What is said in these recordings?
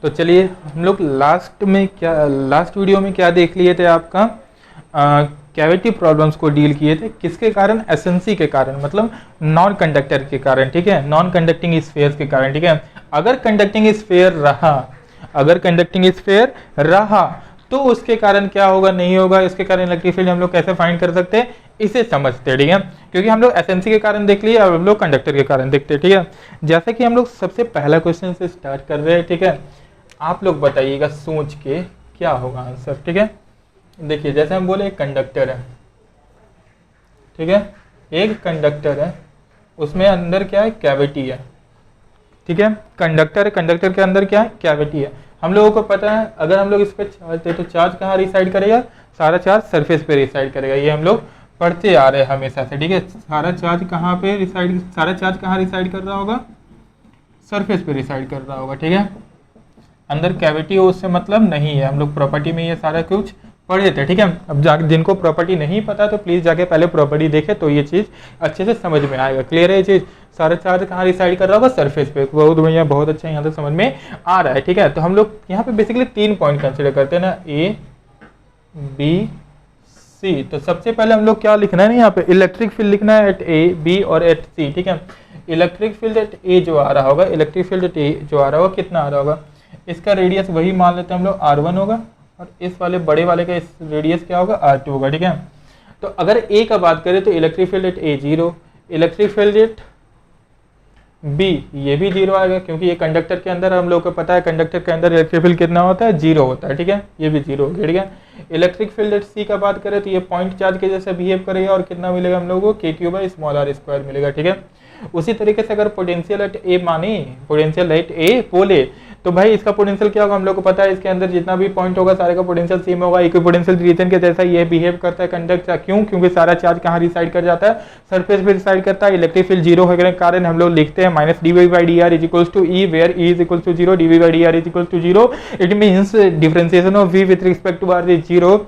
तो चलिए हम लोग लास्ट वीडियो में क्या देख लिए थे, आपका कैविटी प्रॉब्लम्स को डील किए थे, किसके कारण, एसेंसी के कारण, मतलब नॉन कंडक्टर के कारण, ठीक है, नॉन कंडक्टिंग स्फीयर के कारण, ठीक है। अगर कंडक्टिंग स्फीयर रहा तो उसके कारण क्या होगा, नहीं होगा, इसके कारण इलेक्ट्रिक फील्ड हम लोग कैसे फाइंड कर सकते हैं, इसे समझते हैं, ठीक है। क्योंकि हम लोग एसेंसी के कारण देख लिए, अब हम लोग कंडक्टर के कारण देखते हैं, ठीक है। जैसे कि हम लोग सबसे पहला क्वेश्चन से स्टार्ट कर रहे हैं, ठीक है। आप लोग बताइएगा सोच के क्या होगा आंसर, ठीक है। देखिए जैसे हम बोले एक कंडक्टर है, ठीक है, एक कंडक्टर है, उसमें अंदर क्या है, कैविटी है, ठीक है। कंडक्टर के अंदर क्या है, कैविटी है। हम लोगों को पता है अगर हम लोग इस पर चार्ज दे तो चार्ज कहाँ रिसाइड करेगा, सारा चार्ज सरफेस पे रिसाइड करेगा, ये हम लोग पढ़ते आ रहे हैं हमेशा से, ठीक है। सारा चार्ज कहाँ रिसाइड कर रहा होगा, सरफेस पे रिसाइड कर रहा होगा, ठीक है। अंदर कैविटी हो उससे मतलब नहीं है, हम लोग प्रॉपर्टी में ये सारा कुछ पढ़े थे, ठीक है। अब जिनको प्रॉपर्टी नहीं पता तो प्लीज जाके पहले प्रॉपर्टी देखे तो ये चीज अच्छे से समझ में आएगा। क्लियर है ये चीज, सारा चार्ज कहाँ रिसाइड कर रहा होगा, सरफेस पे। बहुत बढ़िया, बहुत अच्छा, यहाँ तक समझ में आ रहा है, ठीक है। तो हम लोग यहाँ पे बेसिकली 3 पॉइंट कंसिडर करते हैं ना, ए बी सी। तो सबसे पहले हम लोग क्या लिखना है ना, यहाँ पे इलेक्ट्रिक फील्ड लिखना है एट ए बी और एट सी, ठीक है। इलेक्ट्रिक फील्ड एट ए जो आ रहा होगा, कितना आ रहा होगा, इसका रेडियस वही मान लेते हैं हम लोग R1 होगा, और इस वाले बड़े वाले का इस रेडियस क्या होगा, R2 होगा, ठीक है। तो अगर ए का बात करें तो electric field at A 0, electric field at B ये भी 0 आएगा, क्योंकि ये कंडक्टर के अंदर हम लोग को पता है कंडक्टर के अंदर इलेक्ट्रिक फील्ड कितना होता है, 0 होता है, ठीक है, ये भी 0 हो गया, ठीक है। इलेक्ट्रिक फील्ड एट सी का बात करें तो ये पॉइंट चार्ज के जैसे बिहेव करेगा, और कितना मिलेगा हम लोगों को, k3/r² मिलेगा, ठीक है। उसी तरीके से अगर पोटेंशियल एट ए बोले तो भाई इसका पोटेंशियल क्या होगा, हम लोग को पता है इसके अंदर जितना भी पॉइंट होगा सारे का पोटेंशियल सेम होगा, इक्विपोटेंशियल रीजन के जैसा ये बिहेव करता है कंडक्टर। क्यों, क्योंकि सारा चार्ज कहाँ रिसाइड कर जाता है, सरफेस पे रिसाइड करता है। इलेक्ट्रिक फील्ड 0 होने के कारण हम लोग लिखते हैं -dv/dr = E, where E = 0, dv/dr = 0। It means differentiation of v with respect to r is 0,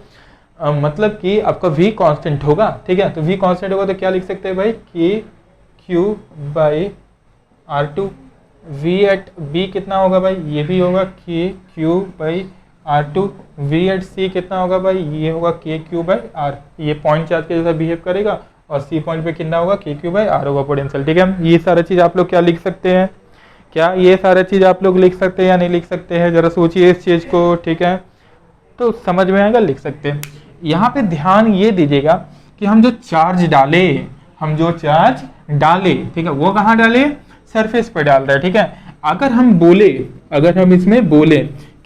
मतलब कि आपका v कांस्टेंट होगा, ठीक है। तो v कांस्टेंट होगा तो क्या लिख सकते हैं भाई, kq/r2। v एट b कितना होगा भाई, ये भी होगा kq/r2। v एट c कितना होगा भाई, ये होगा kq/r। ये पॉइंट चार्ज के जैसा बिहेव करेगा, और c पॉइंट पे कितना होगा, kq/r होगा पोटेंशियल, ठीक है। ये सारा चीज आप लोग क्या लिख सकते हैं, क्या ये सारा चीज आप लोग लिख सकते हैं या नहीं लिख सकते हैं, जरा सोचिए इस चीज को, ठीक है। तो समझ में आएगा, लिख सकते हैं। यहाँ पे ध्यान ये दीजिएगा कि हम जो चार्ज डाले, ठीक है, वो कहाँ डाले, सरफेस पर डाल रहा है, ठीक है। अगर हम इसमें बोले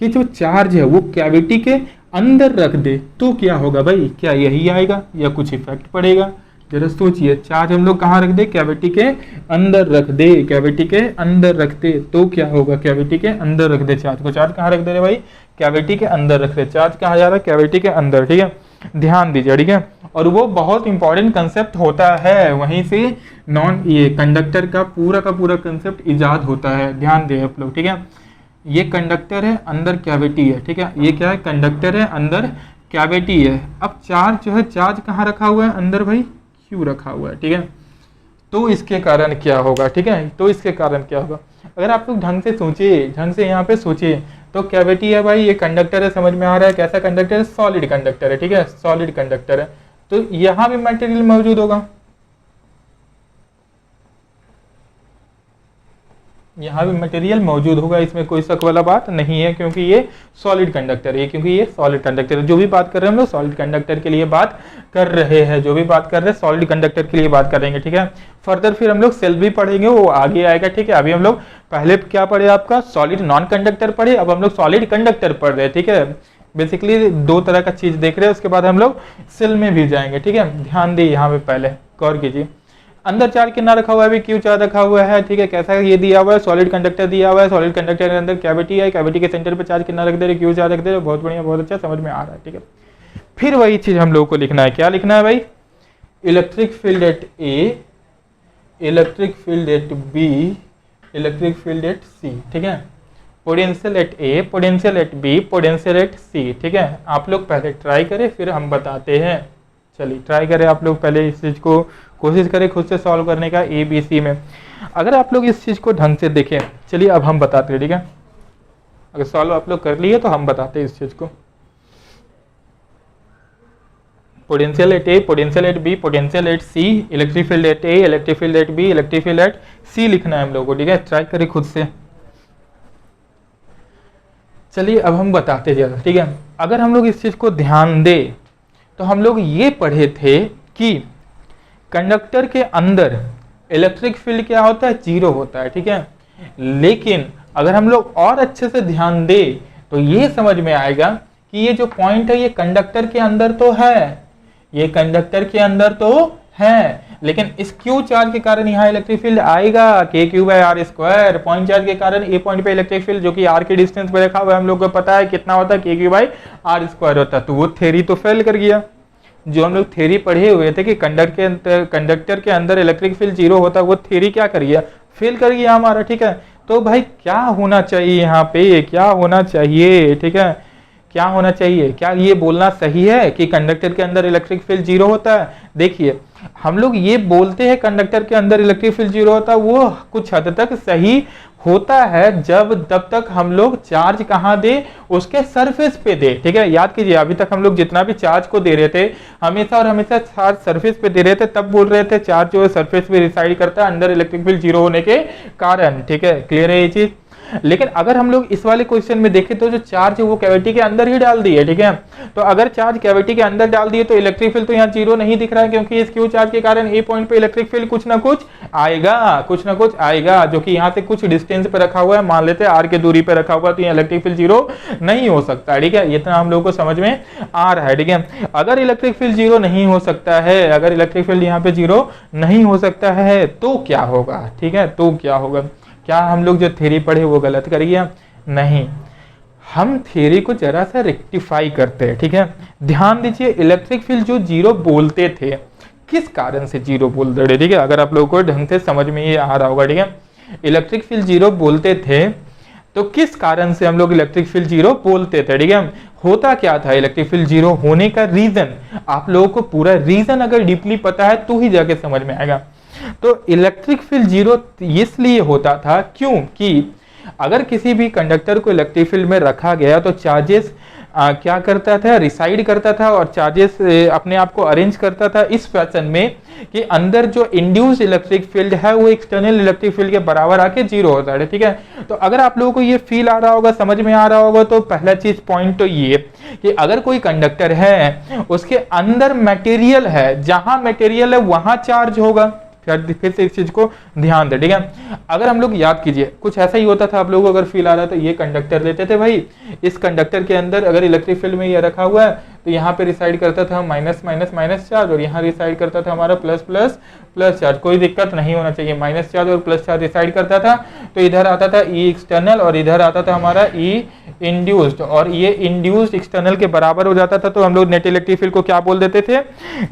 कि जो चार्ज है वो कैविटी के अंदर रख दे तो क्या होगा भाई, क्या यही आएगा या कुछ इफेक्ट पड़ेगा, जरा सोचिए। चार्ज हम लोग कहाँ रख दे, कैविटी के अंदर रख दे, तो क्या होगा, कैविटी के अंदर रख दे चार्ज को। चार्ज कहाँ रख दे रहे भाई, कैविटी के अंदर रख दे। चार्ज कहाँ जा रहा है, कैविटी के अंदर, ठीक है। ध्यान दीजिए, ठीक है। और वो बहुत इंपॉर्टेंट कंसेप्ट होता है, वहीं से ये कंडक्टर का पूरा कंसेप्ट इजाद होता है, ध्यान दें आप लोग, ठीक है। ये कंडक्टर है, अंदर कैविटी है, ठीक है। ये क्या है, कंडक्टर है, अंदर कैविटी है। अब चार्ज जो है, चार्ज कहाँ रखा हुआ है, अंदर भाई क्यों रखा हुआ है, ठीक है। तो इसके कारण क्या होगा, ठीक है, अगर आप लोग ढंग से यहाँ पे सोचिए तो कैविटी है भाई, ये कंडक्टर है, समझ में आ रहा है कैसा कंडक्टर है, सॉलिड कंडक्टर है, ठीक है, सॉलिड कंडक्टर है। तो यहाँ भी मटेरियल मौजूद होगा, इसमें कोई शक वाला बात नहीं है, क्योंकि ये सॉलिड कंडक्टर है, जो भी बात कर रहे हैं हम लोग सॉलिड कंडक्टर के लिए बात कर रहे हैं, सॉलिड कंडक्टर के लिए बात करेंगे, ठीक है। फर्दर फिर हम लोग सेल भी पढ़ेंगे, वो आगे आएगा, ठीक है। अभी हम लोग पहले क्या पढ़े, आपका सॉलिड नॉन कंडक्टर पढ़े, अब हम लोग सॉलिड कंडक्टर पढ़ रहे हैं, ठीक है। बेसिकली 2 तरह का चीज देख रहे हैं, उसके बाद हम लोग सेल में भी जाएंगे, ठीक है। ध्यान दिए, यहाँ पे पहले गौर कीजिए, अंदर चार्ज कितना रखा हुआ है, क्यू चार्ज रखा हुआ है, ठीक है। कैसा ये दिया हुआ है, सॉलिड कंडक्टर दिया हुआ है, सॉलिड कंडक्टर के अंदर कैविटी है, कैविटी के सेंटर पे चार्ज कितना रख दे रहे, क्यू चार्ज रख दे रहे, बहुत बढ़िया, बहुत अच्छा, समझ में आ रहा है, ठीक है। फिर वही चीज हम लोगों को लिखना है, क्या लिखना है भाई, electric field at A, electric field at B, electric field at C, ठीक है। Potential at A, potential at B, potential at C, ठीक है। आप लोग पहले ट्राई करें, फिर हम बताते हैं। चलिए ट्राई करें, आप लोग पहले इस चीज को कोशिश करें खुद से सॉल्व करने का, ए बी सी में। अगर आप लोग इस चीज को ढंग से देखें, चलिए अब हम बताते हैं, ठीक है। अगर सॉल्व आप लोग कर लिए तो हम बताते हैं इस चीज को। Potential at A, potential at B, potential at C, electric field at A, electric field at B, electric field at C लिखना है हम लोगों को, ठीक है। ट्राई करें खुद से। चलिए अब हम बताते जाए, ठीक है। अगर हम लोग इस चीज को ध्यान दें तो हम लोग ये पढ़े थे कि कंडक्टर के अंदर इलेक्ट्रिक फील्ड क्या होता है, जीरो होता है, ठीक है। लेकिन अगर हम लोग और अच्छे से ध्यान दें तो ये समझ में आएगा कि ये जो पॉइंट है ये कंडक्टर के अंदर तो है, ये कंडक्टर के अंदर तो है, लेकिन इस क्यू चार्ज के कारण यहाँ इलेक्ट्रिक फील्ड आएगा K Q by are square. Point charge के कारण ए पॉइंट पे इलेक्ट्रिक फील्ड जो कि आर के डिस्टेंस पे रखा हुआ है, हम लोग को पता है कितना होता है, K Q by are square होता है। तो वो थ्योरी तो फेल कर गया। जो हम लोग थ्योरी पढ़े हुए थे कि कंडक्टर के अंदर इलेक्ट्रिक फील्ड जीरो होता है, वो थ्योरी क्या कर गया, फेल कर गया हमारा, ठीक है। तो भाई क्या होना चाहिए यहाँ पे, क्या होना चाहिए, ठीक है, क्या होना चाहिए, क्या ये बोलना सही है कि कंडक्टर के अंदर इलेक्ट्रिक फील्ड जीरो होता है? देखिए हम लोग ये बोलते हैं कंडक्टर के अंदर इलेक्ट्रिक फील्ड जीरो होता है, वो कुछ हद तक सही होता है जब तक हम लोग चार्ज कहाँ दे, उसके सरफेस पे दे, ठीक है। याद कीजिए अभी तक हम लोग जितना भी चार्ज को दे रहे थे हमेशा और हमेशा चार्ज सरफेस पे दे रहे थे, तब बोल रहे थे चार्ज जो है सरफेस पे रिसाइड करता है अंदर इलेक्ट्रिक फील्ड जीरो होने के कारण, ठीक है। क्लियर है ये चीज? लेकिन अगर हम लोग इस वाले क्वेश्चन में देखें तो जो चार्ज है वो कैविटी के अंदर ही डाल दी है, ठीक है। तो अगर चार्ज कैविटी के अंदर डाल दिए तो इलेक्ट्रिक फील्ड तो यहाँ जीरो नहीं दिख रहा है, क्योंकि इस क्यू चार्ज के कारण ए पॉइंट पे इलेक्ट्रिक फील्ड कुछ ना कुछ आएगा, कुछ ना कुछ आएगा, जो कि यहाँ से कुछ डिस्टेंस पे रखा हुआ है, मान लेते हैं आर के दूरी पे रखा हुआ है, तो यहाँ इलेक्ट्रिक फील्ड जीरो नहीं हो सकता, ठीक है। इतना हम लोग को समझ में आ रहा है, ठीक है। अगर इलेक्ट्रिक फील्ड जीरो नहीं हो सकता है, अगर इलेक्ट्रिक फील्ड यहाँ पे जीरो नहीं हो सकता है तो क्या होगा, ठीक है, तो क्या होगा? क्या हम लोग जो थ्योरी पढ़े वो गलत कर गया? नहीं, हम थ्योरी को जरा सा रेक्टिफाई करते हैं, ठीक है। ध्यान दीजिए इलेक्ट्रिक फील्ड जो जीरो बोलते थे, किस कारण से जीरो बोलते थे, ठीक है। अगर आप लोगों को ढंग से समझ में ये आ रहा होगा, ठीक है। इलेक्ट्रिक फील्ड जीरो बोलते थे तो किस कारण से हम लोग इलेक्ट्रिक फील्ड जीरो बोलते थे, ठीक है। होता क्या था इलेक्ट्रिक फील्ड जीरो होने का रीजन, आप लोगों को पूरा रीजन अगर डीपली पता है तो ही जाके समझ में आएगा। तो इलेक्ट्रिक फील्ड जीरो इसलिए होता था क्योंकि अगर किसी भी कंडक्टर को इलेक्ट्रिक फील्ड में रखा गया तो चार्जेस क्या करता था, रिसाइड करता था, और चार्जेस अपने आप को अरेंज करता था इस फैशन में कि अंदर जो इंड्यूस इलेक्ट्रिक फील्ड है वो एक्सटर्नल इलेक्ट्रिक फील्ड के बराबर आके जीरो होता है, ठीक है। तो अगर आप लोगों को ये फील आ रहा होगा, समझ में आ रहा होगा, तो पहला चीज पॉइंट तो ये कि अगर कोई कंडक्टर है उसके अंदर मटेरियल है, जहां मटेरियल है वहां चार्ज होगा। फिर से इस चीज को ध्यान दे, ठीक है। अगर हम लोग याद कीजिए कुछ ऐसा ही होता था, आप लोगों को अगर फील आ रहा था, ये कंडक्टर लेते थे भाई, इस कंडक्टर के अंदर अगर इलेक्ट्रिक फील्ड में ये रखा हुआ है तो यहाँ पे रिसाइड करता था माइनस माइनस माइनस चार्ज, और यहाँ रिसाइड करता था हमारा प्लस प्लस प्लस चार्ज। कोई दिक्कत नहीं होना चाहिए, माइनस चार्ज और प्लस चार्ज रिसाइड करता था तो इधर आता था ई एक्सटर्नल और इधर आता था हमारा ई इंड्यूस्ड, और ये इंड्यूस्ड एक्सटर्नल के बराबर हो जाता था। तो हम लोग नेट इलेक्ट्रिक फील्ड को क्या बोल देते थे,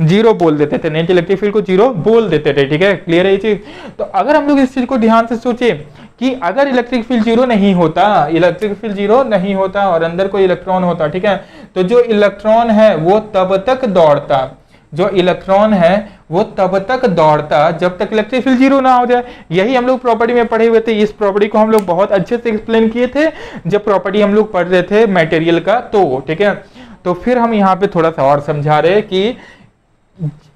जीरो बोल देते थे, नेट इलेक्ट्रिक फील्ड को जीरो बोल देते थे, ठीक है। क्लियर है ये चीज? तो अगर हम लोग इस चीज को ध्यान से सोचे कि अगर इलेक्ट्रिक फील्ड जीरो नहीं होता, इलेक्ट्रिक फील्ड जीरो नहीं होता और अंदर कोई इलेक्ट्रॉन होता, ठीक है, तो जो इलेक्ट्रॉन है वो तब तक दौड़ता, जो इलेक्ट्रॉन है वो तब तक दौड़ता जब तक इलेक्ट्रिक फील्ड जीरो ना हो जाए। यही हम लोग प्रॉपर्टी में पढ़े हुए थे, इस प्रॉपर्टी को हम लोग बहुत अच्छे से एक्सप्लेन किए थे जब प्रॉपर्टी हम लोग पढ़ रहे थे मटेरियल का, तो ठीक है। तो फिर हम यहाँ पे थोड़ा सा और समझा रहे कि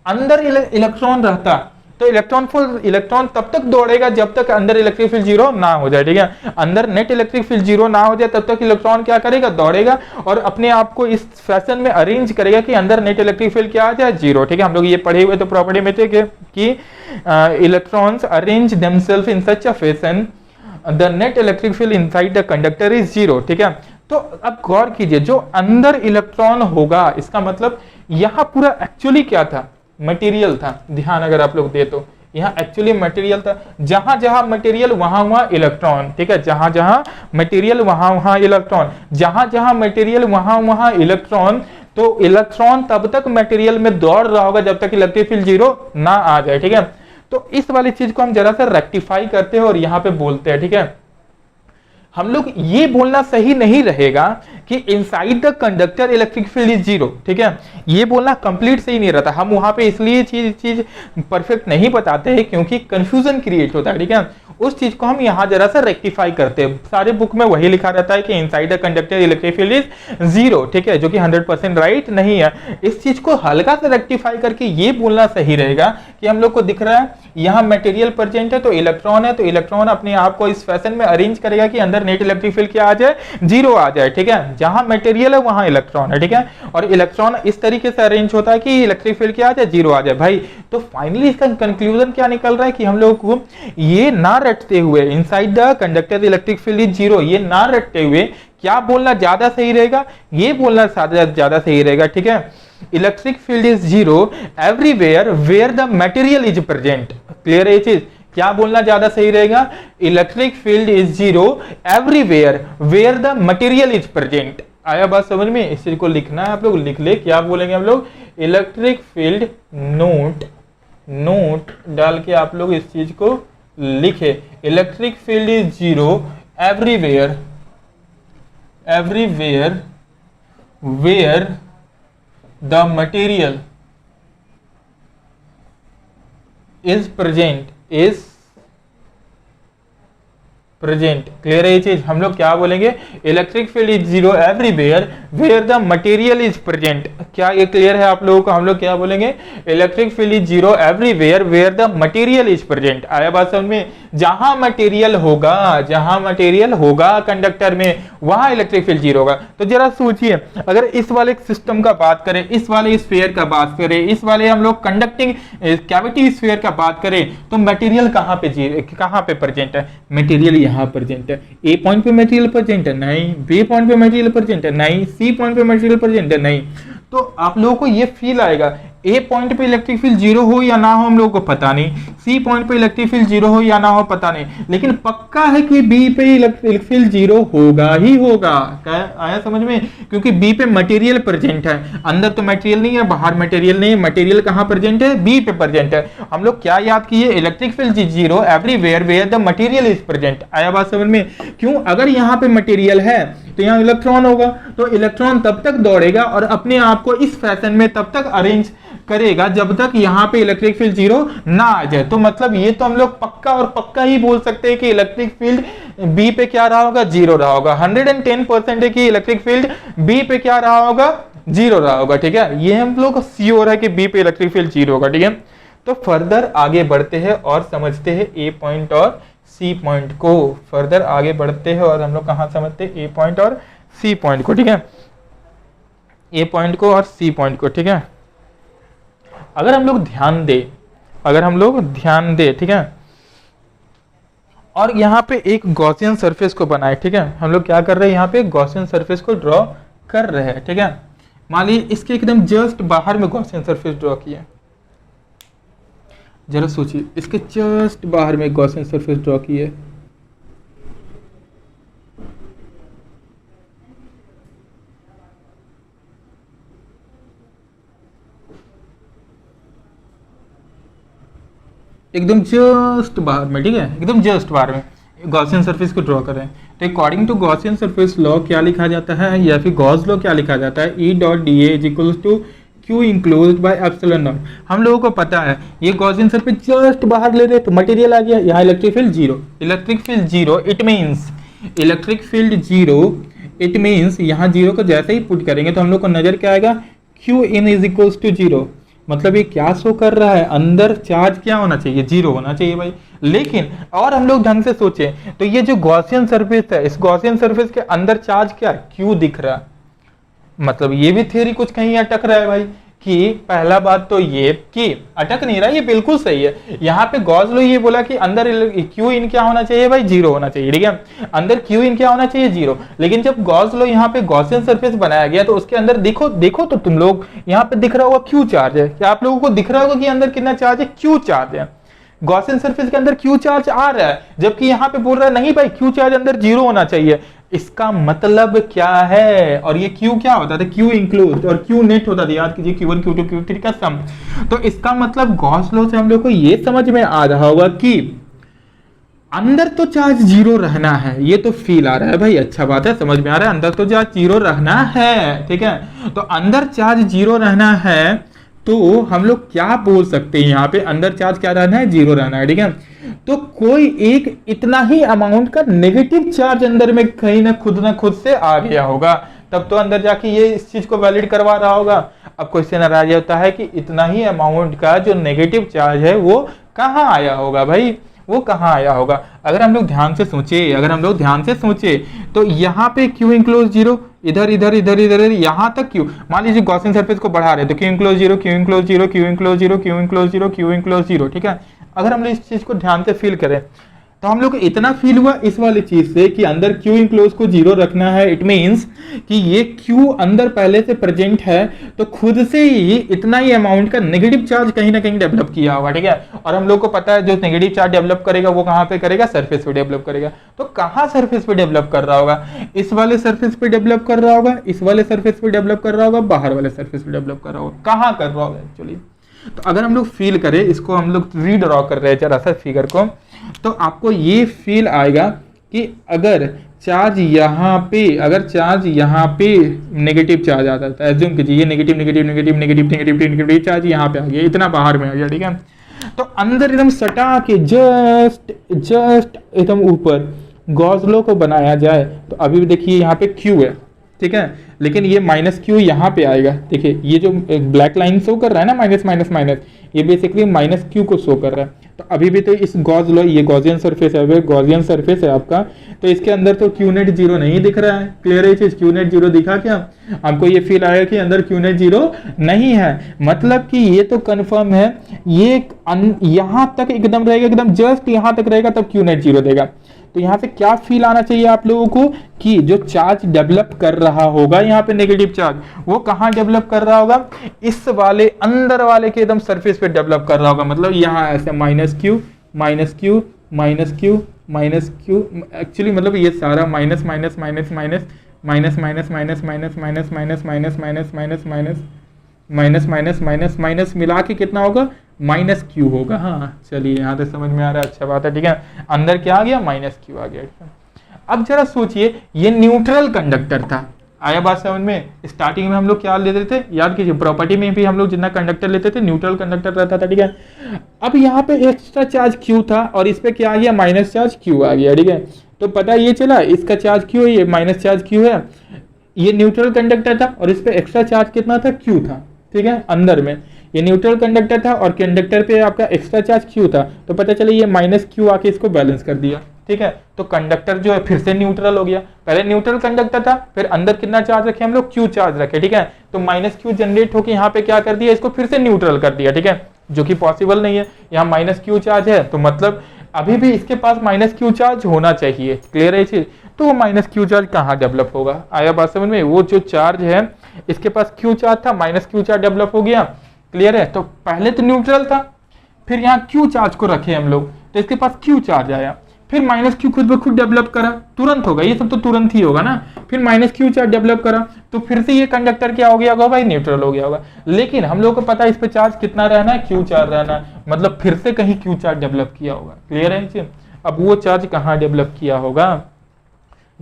अंदर इलेक्ट्रॉन रहता तो इलेक्ट्रॉन तब तक दौड़ेगा जब तक अंदर इलेक्ट्रिक फील्ड जीरो ना हो जाए, ठीक है। अंदर नेट इलेक्ट्रिक फील्ड जीरो ना हो जाए तब तक इलेक्ट्रॉन क्या करेगा, दौड़ेगा और अपने आप को इस फैशन में अरेंज करेगा कि अंदर नेट इलेक्ट्रिक फील्ड क्या आ जाए, जीरो, ठीक है। हम लोग ये पढ़े हुए तो प्रॉपर्टी में थे कि electrons arrange themselves in such a fashion the net electric field inside the conductor is zero, ठीक है। तो अब गौर कीजिए, जो अंदर इलेक्ट्रॉन होगा इसका मतलब यहाँ पूरा एक्चुअली क्या था, मटेरियल था। ध्यान अगर आप लोग दे तो यहाँ एक्चुअली मटेरियल था, जहां जहां मटेरियल वहां वहां इलेक्ट्रॉन, ठीक है। जहां जहां मटेरियल वहां वहां इलेक्ट्रॉन, जहां जहां मटेरियल वहां वहां इलेक्ट्रॉन। तो इलेक्ट्रॉन तब तक मटेरियल में दौड़ रहा होगा जब तक इलेक्ट्रिक फील्ड जीरो ना आ जाए, ठीक है। तो इस वाली चीज को हम जरा सा रेक्टिफाई करते हैं और यहाँ पे बोलते हैं, ठीक है। हम लोग ये बोलना सही नहीं रहेगा कि inside the conductor electric field is zero, ठीक है, ये बोलना कंप्लीट सही नहीं रहता। हम वहां पे इसलिए चीज परफेक्ट नहीं बताते हैं क्योंकि कंफ्यूजन क्रिएट होता है, ठीक है। उस चीज को हम यहाँ जरा सा रेक्टिफाई करते हैं। सारे बुक में वही लिखा रहता है कि inside the conductor electric field is zero, ठीक है, जो कि 100% राइट नहीं है। इस चीज को हल्का सा रेक्टिफाई करके ये बोलना सही रहेगा कि हम लोग को दिख रहा है यहाँ मटेरियल प्रेजेंट है तो इलेक्ट्रॉन है, तो इलेक्ट्रॉन अपने आप को इस फैशन में अरेंज करेगा कि अंदर नेट इलेक्ट्रिक फील्ड क्या आ जाए, जीरो आ जाए, ठीक है। जहां मटेरियल है वहां इलेक्ट्रॉन है, ठीक है, और इलेक्ट्रॉन इस तरीके से अरेंज होता है कि इलेक्ट्रिक फील्ड क्या आ जाए, जीरो आ जाए भाई। तो फाइनली इसका कंक्लूजन क्या निकल रहा है कि हम लोग को ये ना रटते हुए inside the conductor electric field is zero, ये ना रटते हुए क्या बोलना ज्यादा सही रहेगा, ये बोलना ज्यादा सही रहेगा, ठीक है। Electric field is zero everywhere where the material is present. Clear है ये चीज? क्या बोलना ज्यादा सही रहेगा? Electric field is zero everywhere where the material is present. आया बात समझ में? इस चीज को लिखना है, आप लोग लिख ले। क्या बोलेंगे हम लोग? इलेक्ट्रिक फील्ड नोट डाल के आप लोग इस चीज को लिखे। Electric field is zero everywhere where the material is present। Clear है ये चीज? हम लोग क्या बोलेंगे? Electric field is zero everywhere where the material is present. क्या ये क्लियर है आप लोगों को? हम लोग क्या बोलेंगे? Electric field is zero everywhere where the material is present. आया बात समझ में? जहां मटेरियल होगा कंडक्टर में, वहां इलेक्ट्रिक फील्ड जीरो होगा। तो जरा सोचिए, अगर इस वाले सिस्टम का बात करें, इस वाले स्फीयर का बात करें, इस वाले हम लोग कंडक्टिंग कैविटी स्फीयर का बात करें, तो मटेरियल कहां पे प्रेजेंट है? मटेरियल यहाँ प्रेजेंट है। ए पॉइंट पे मटेरियल प्रेजेंट है? नहीं। बी पॉइंट पे मटेरियल प्रेजेंट है? नहीं। सी पॉइंट पे मटेरियल प्रेजेंट है? नहीं। तो आप लोगों को ये फील आएगा, ए पॉइंट पे इलेक्ट्रिक फील्ड जीरो हो या ना हो हम लोगों को पता नहीं, सी पॉइंट पे इलेक्ट्रिक फील्ड जीरो हो या ना हो पता नहीं, लेकिन पक्का है कि बी पे इलेक्ट्रिक फील्ड जीरो होगा ही होगा। क्या आया समझ में? क्योंकि बी पे मटेरियल प्रेजेंट है, अंदर तो मटेरियल नहीं है, बाहर मटेरियल नहीं है। मटेरियल कहां प्रेजेंट है? बी पे प्रेजेंट है। हम लोग क्या याद किए? Electric field zero everywhere where the material is present. आया बात समझ में? क्यों? अगर यहाँ पे मटेरियल है तो यहाँ इलेक्ट्रॉन होगा, तो इलेक्ट्रॉन तब तक दौड़ेगा और अपने आप को इस फैशन में तब तक अरेंज करेगा जब तक यहाँ पे इलेक्ट्रिक फील्ड जीरो ना आ जाए। तो मतलब ये तो हम लोग पक्का ही बोल सकते हैं कि इलेक्ट्रिक फील्ड बी पे क्या रहा होगा? जीरो रहा होगा। 110% है कि इलेक्ट्रिक फील्ड बी पे क्या रहा होगा? जीरो रहा होगा, ठीक है। ये हम लोग श्योर है कि बी पे इलेक्ट्रिक फील्ड जीरो होगा, ठीक है। तो फर्दर आगे बढ़ते हैं और समझते हैं ए पॉइंट और सी पॉइंट को। फर्दर आगे बढ़ते हैं और हम लोग कहां समझते हैं? ए पॉइंट और सी पॉइंट को, ठीक है। ए पॉइंट को और सी पॉइंट को, ठीक है। अगर हम लोग ध्यान दे, ठीक है, और यहाँ पे एक गॉसियन सरफेस को बनाए, ठीक है। हम लोग क्या कर रहे हैं? यहाँ पे गॉसियन सरफेस को ड्रॉ कर रहे हैं, ठीक है। मान लीजिए इसके एकदम जस्ट बाहर में गॉसियन सरफेस ड्रॉ किया। जरा सोचिए, इसके जस्ट बाहर में गॉसियन सरफेस ड्रॉ किए, एकदम जस्ट बाहर में, ठीक है, एकदम जस्ट बाहर में गॉसियन सरफेस को ड्रॉ करें। तो according to Gaussian surface law क्या लिखा जाता है, या फिर गॉस लॉ क्या लिखा जाता है? E dot D A is equal to Q enclosed by epsilon naught. हम लोगों को पता है ये गॉसियन सरफेस जस्ट बाहर ले रहे तो मटेरियल आ गया, यहाँ electric field zero. Electric field zero it means यहाँ जीरो को जैसे ही पुट करेंगे तो हम लोग को नजर क्या आएगा? Q in is equals to zero. मतलब ये क्या शो कर रहा है? अंदर चार्ज क्या होना चाहिए? जीरो होना चाहिए भाई। लेकिन और हम लोग ढंग से सोचे तो ये जो गॉसियन सरफेस है, इस गॉसियन सरफेस के अंदर चार्ज क्या है? क्यू दिख रहा है। मतलब ये भी थ्योरी कुछ कहीं अटक रहा है भाई, कि पहला बात तो ये कि अटक नहीं रहा, ये बिल्कुल सही है। यहाँ पे गॉस लॉ ये बोला कि अंदर क्यू इन क्या होना चाहिए भाई? जीरो होना चाहिए, ठीक है। अंदर क्यू इन क्या होना चाहिए? जीरो। लेकिन जब गॉस लॉ यहाँ पे गॉसियन सरफेस बनाया गया तो उसके अंदर देखो तो तुम लोग यहाँ पे दिख रहा होगा क्यू चार्ज है। क्या आप लोगों को दिख रहा होगा कि अंदर कितना चार्ज है? क्यू चार्ज है। गॉसियन सरफेस के अंदर क्यू चार्ज आ रहा है, जबकि यहाँ पे बोल रहा है नहीं भाई क्यू चार्ज अंदर जीरो होना चाहिए। इसका मतलब क्या है? और ये क्यू क्या होता था? क्यू इंक्लूड और क्यू नेट होता था, याद कीजिए, Q1 Q2 Q3 का सम। तो इसका मतलब गॉस लॉ से हम लोग को ये समझ में आ रहा होगा कि अंदर तो चार्ज जीरो रहना है, ये तो फील आ रहा है भाई, अच्छा बात है, समझ में आ रहा है, अंदर तो चार्ज जीरो रहना है, ठीक है। तो अंदर चार्ज जीरो रहना है, तो हम लोग क्या बोल सकते हैं यहाँ पे, अंदर चार्ज क्या रहना है, जीरो रहना है, ठीक है। तो कोई एक इतना ही अमाउंट का नेगेटिव चार्ज अंदर में कहीं ना खुद से आ गया होगा, तब तो अंदर जाके ये इस चीज को वैलिड करवा रहा होगा। अब क्वेश्चन आ जाता है कि इतना ही अमाउंट का जो नेगेटिव चार्ज है वो कहाँ आया होगा भाई, वो कहाँ आया होगा। अगर हम लोग ध्यान से सोचे तो यहाँ पे क्यू इनक्लोज जीरो, इधर इधर इधर इधर यहाँ तक क्यू, मान लीजिए गॉसियन सरफेस को बढ़ा रहे तो Q enclose zero, Q enclose zero, Q enclose zero, Q enclose zero, Q enclose zero, ठीक है। अगर हम लोग इस चीज को ध्यान से फील करें तो हम लोग को इतना फील हुआ इस वाली चीज से कि अंदर क्यू इनक्लोज को जीरो रखना है, इट मींस कि ये क्यू अंदर पहले से प्रेजेंट है, तो खुद से ही इतना ही अमाउंट का नेगेटिव चार्ज कहीं ना कहीं डेवलप किया होगा, ठीक है। और हम लोग को पता है जो नेगेटिव चार्ज डेवलप करेगा वो कहाँ पे करेगा, सरफेस पे डेवलप करेगा। तो कहाँ सरफेस पे डेवलप कर रहा होगा, इस वाले सरफेस पे डेवलप कर रहा होगा, इस वाले सरफेस पे डेवलप कर रहा होगा, बाहर वाले सरफेस पे डेवलप कर रहा होगा, कहाँ कर रहा होगा एक्चुअली। तो अगर हम लोग फील करें इसको, हम लोग रीड्रॉ कर रहे हैं जरा सा फिगर को, तो आपको ये फील आएगा कि अगर चार्ज यहाँ पे नेगेटिव चार्ज आता था, एज्यूम कीजिए ये negative negative negative negative negative negative charge यहाँ पे आ गया, इतना बाहर में आ गया, ठीक है। तो अंदर एकदम सटा के जस्ट एकदम ऊपर गॉस लॉ को बनाया जाए तो अभी भी देखिए यहाँ पे क्यू है, ठीक है, लेकिन ये माइनस क्यू यहाँ पे आएगा, देखिए ये जो ब्लैक लाइन शो कर रहा है ना, माइनस माइनस माइनस, ये बेसिकली माइनस क्यू को शो कर रहा है। तो अभी भी तो इस गॉस लॉ, ये गॉसियन सरफेस है, गॉसियन सरफेस है आपका, तो इसके अंदर तो क्यू नेट जीरो नहीं दिख रहा है, क्लियर है चीज, क्यू नेट जीरो दिखा क्या आपको, ये फील आया कि अंदर क्यू नेट जीरो नहीं है, मतलब कि ये तो कंफर्म है, ये यहाँ तक एकदम रहेगा, एकदम जस्ट यहाँ तक रहेगा तब क्यू नेट जीरो देगा। तो यहाँ से क्या फील आना चाहिए आप लोगों को कि जो चार्ज डेवलप कर रहा होगा यहाँ पे नेगेटिव चार्ज, वो कहाँ डेवलप कर रहा होगा, इस वाले अंदर वाले के एकदम सरफेस पे डेवलप कर रहा होगा, मतलब यहाँ ऐसे minus Q minus Q minus Q minus Q, actually मतलब ये सारा minus minus minus minus minus minus minus minus minus minus minus minus minus minus minus minus minus minus मिला के कितना होगा, माइनस क्यू होगा। हाँ चलिए यहाँ तक समझ में आ रहा है, अच्छा बात है, ठीक है। अंदर क्या आ गया, माइनस क्यू आ गया। अब जरा सोचिए ये न्यूट्रल कंडक्टर था, आया बात समझ में। स्टार्टिंग में हम लोग क्या लेते थे, याद कीजिए प्रॉपर्टी में भी हम लोग जितना कंडक्टर लेते थे न्यूट्रल कंडक्टर रहता था, ठीक है। अब यहाँ पे एक्स्ट्रा चार्ज क्यू था और इस पे क्या आ गया, माइनस चार्ज क्यू आ गया, ठीक है। तो पता ये चला इसका चार्ज क्यू है, ये माइनस चार्ज क्यू है, ये न्यूट्रल कंडक्टर था और इस पे एक्स्ट्रा चार्ज कितना था, क्यू था, ठीक है। अंदर में ये न्यूट्रल कंडक्टर था और कंडक्टर पे आपका एक्स्ट्रा चार्ज क्यू था, तो पता चले ये माइनस क्यू आके इसको बैलेंस कर दिया, ठीक है। तो कंडक्टर जो है फिर से न्यूट्रल हो गया, पहले न्यूट्रल कंडक्टर था, फिर अंदर कितना चार्ज रखे हम लोग, क्यू चार्ज रखे, ठीक है। तो माइनस क्यू जनरेट होकर यहाँ पे क्या कर दिया, इसको फिर से न्यूट्रल कर दिया, ठीक है, जो कि पॉसिबल नहीं है। यहाँ माइनस क्यू चार्ज है तो मतलब अभी भी इसके पास माइनस क्यू चार्ज होना चाहिए, क्लियर है चीज। तो वो माइनस क्यू चार्ज कहाँ डेवलप होगा, आया बात समझ में। वो जो चार्ज है इसके पास क्यू चार्ज था, माइनस क्यू चार्ज डेवलप हो गया, क्लियर है। तो पहले तो न्यूट्रल था, फिर यहाँ क्यू चार्ज को रखे हम लोग, तो इसके पास क्यू चार्ज आया, फिर माइनस क्यू खुद ब खुद डेवलप करा, तुरंत होगा ये सब तो तुरंत ही होगा ना। फिर माइनस क्यू चार्ज डेवलप करा तो फिर से ये कंडक्टर क्या हो गया होगा भाई, न्यूट्रल हो गया होगा। लेकिन हम लोग को पता है इस पे चार्ज कितना रहना है, क्यू चार्ज रहना है, मतलब फिर से कहीं क्यू चार्ज डेवलप किया होगा, क्लियर है इसे। अब वो चार्ज कहाँ डेवलप किया होगा,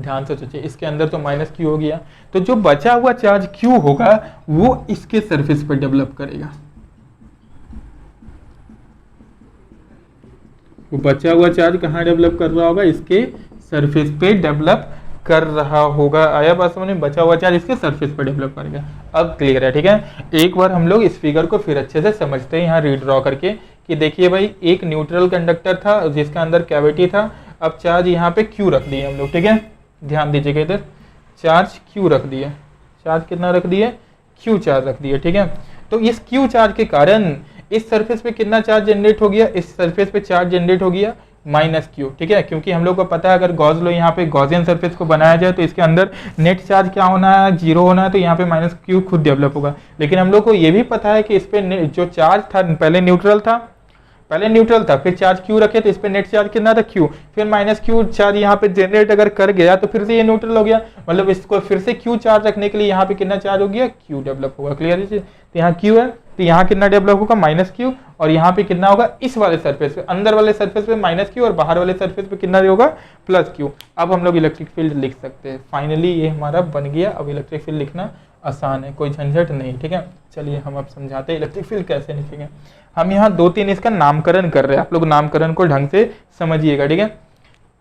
ध्यान से सोचिए, इसके अंदर तो माइनस क्यू हो गया, तो जो बचा हुआ चार्ज क्यू होगा वो इसके सरफेस पर डेवलप करेगा, वो बचा हुआ चार्ज कहाँ डेवलप कर रहा होगा, इसके सरफेस पे डेवलप कर रहा होगा। आया बात समझ में, बचा हुआ चार्ज इसके सरफेस पे डेवलप करेगा। अब क्लियर है, ठीक है। एक बार हम लोग इस फिगर को फिर अच्छे से समझते हैं यहाँ रीड्रॉ करके, कि देखिए भाई एक न्यूट्रल कंडक्टर था जिसका अंदर कैविटी था, अब चार्ज यहाँ पे क्यू रख दिए हम लोग, ठीक है। ध्यान दीजिएगा इधर, चार्ज क्यू रख दिए, चार्ज कितना रख दिए, क्यू चार्ज रख दिए, ठीक है। तो इस क्यू चार्ज के कारण इस सरफेस पे कितना चार्ज जनरेट हो गया, इस सरफेस पे चार्ज जनरेट हो गया माइनस क्यू, ठीक है। क्योंकि हम लोग को पता है अगर गॉस लॉ यहाँ पे गॉसियन सरफेस को बनाया जाए तो इसके अंदर नेट चार्ज क्या होना है, जीरो होना है, तो यहाँ पे माइनस क्यू खुद डेवलप होगा। लेकिन हम लोग को ये भी पता है कि इस पे जो चार्ज था पहले न्यूट्रल था, फिर चार्ज क्यू रखे तो इस पे नेट चार्ज कितना था, क्यू, फिर माइनस क्यू चार्ज यहाँ पे जनरेट अगर कर गया तो फिर से ये न्यूट्रल हो गया, मतलब इसको फिर से क्यू चार्ज रखने के लिए यहाँ पे कितना चार्ज हो गया, क्यू डेवलप होगा, क्लियर है। तो यहाँ क्यू है तो यहाँ कितना डेवलप होगा माइनस क्यू, और यहाँ पे कितना होगा इस वाले सरफेस पे, अंदर वाले सरफेस पे माइनस क्यू और बाहर वाले सरफेस पे कितना होगा प्लस क्यू। अब हम लोग इलेक्ट्रिक फील्ड लिख सकते हैं। फाइनली ये हमारा बन गया। अब इलेक्ट्रिक फील्ड लिखना आसान है, कोई झंझट नहीं, ठीक है। चलिए हम अब समझाते हैं इलेक्ट्रिक फील्ड कैसे लिखेंगे। हम यहाँ 2-3 इसका नामकरण कर रहे हैं, आप लोग नामकरण को ढंग से समझिएगा, ठीक है।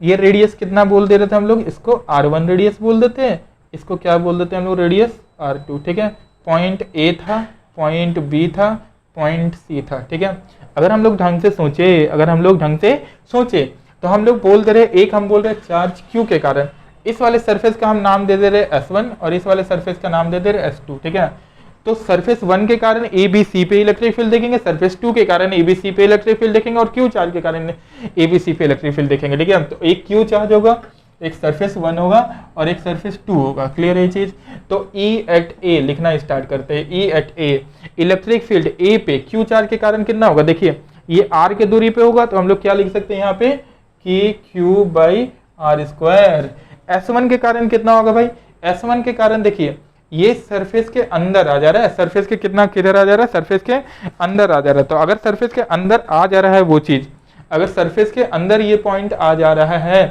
ये रेडियस कितना बोल दे रहे थे हम लोग, इसको R1 रेडियस बोल देते हैं, इसको क्या बोल देते हैं हम लोग रेडियस R2, ठीक है। पॉइंट A था, पॉइंट B था, पॉइंट C था, ठीक है। अगर हम लोग ढंग से सोचे तो हम लोग बोल दे रहे, एक हम बोल रहे चार्ज Q के कारण इस वाले सरफेस का हम नाम दे दे रहे S1 और इस वाले सरफेस का नाम दे दे रहे S2, ठीक है। तो सरफेस 1 के कारण ABC पे इलेक्ट्रिक फील्ड देखेंगे, सरफेस 2 के कारण ABC पे इलेक्ट्रिक फील्ड देखेंगे और Q चार्ज के कारण ABC पे इलेक्ट्रिक फील्ड देखेंगे, ठीक है। तो एक Q चार्ज होगा, एक सरफेस 1 होगा और एक सरफेस 2 होगा। क्लियर है ये चीज। तो E एट A लिखना स्टार्ट करते हैं। E at A electric field A पे Q चार्ज के कारण कितना होगा, देखिए ये R के दूरी पे होगा, तो हम लोग क्या लिख सकते हैं यहाँ पे KQ by R square. S1 के कारण कितना होगा भाई, S1 के कारण देखिए ये सरफेस के अंदर आ जा रहा है, सरफेस के कितना किधर आ जा रहा है, सरफेस के अंदर आ जा रहा है। तो अगर सरफेस के अंदर आ जा रहा है वो चीज, अगर सरफेस के अंदर ये पॉइंट आ जा रहा है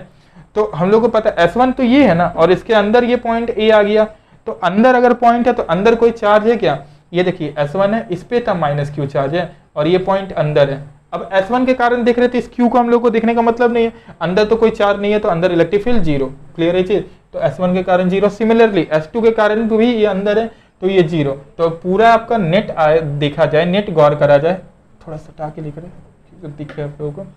तो हम लोग को पता है S1 तो ये है ना, और इसके अंदर ये पॉइंट A आ गया, तो अंदर अगर पॉइंट है तो अंदर कोई चार्ज है क्या, ये देखिए S1 है, इस पे तब माइनस Q चार्ज है और ये पॉइंट अंदर है। अब S1 के कारण देख रहे थे, इस Q को हम लोग को देखने का मतलब नहीं है, अंदर तो कोई चार्ज नहीं है तो अंदर इलेक्ट्रिक फील्ड 0। क्लियर है चीज। तो S1 के कारण 0, सिमिलरली S2 के कारण भी ये अंदर है तो ये 0। तो पूरा आपका नेट देखा जाए, नेट गौर करा जाए, थोड़ा सटा के लिख रहे दिखे आप लोगों को,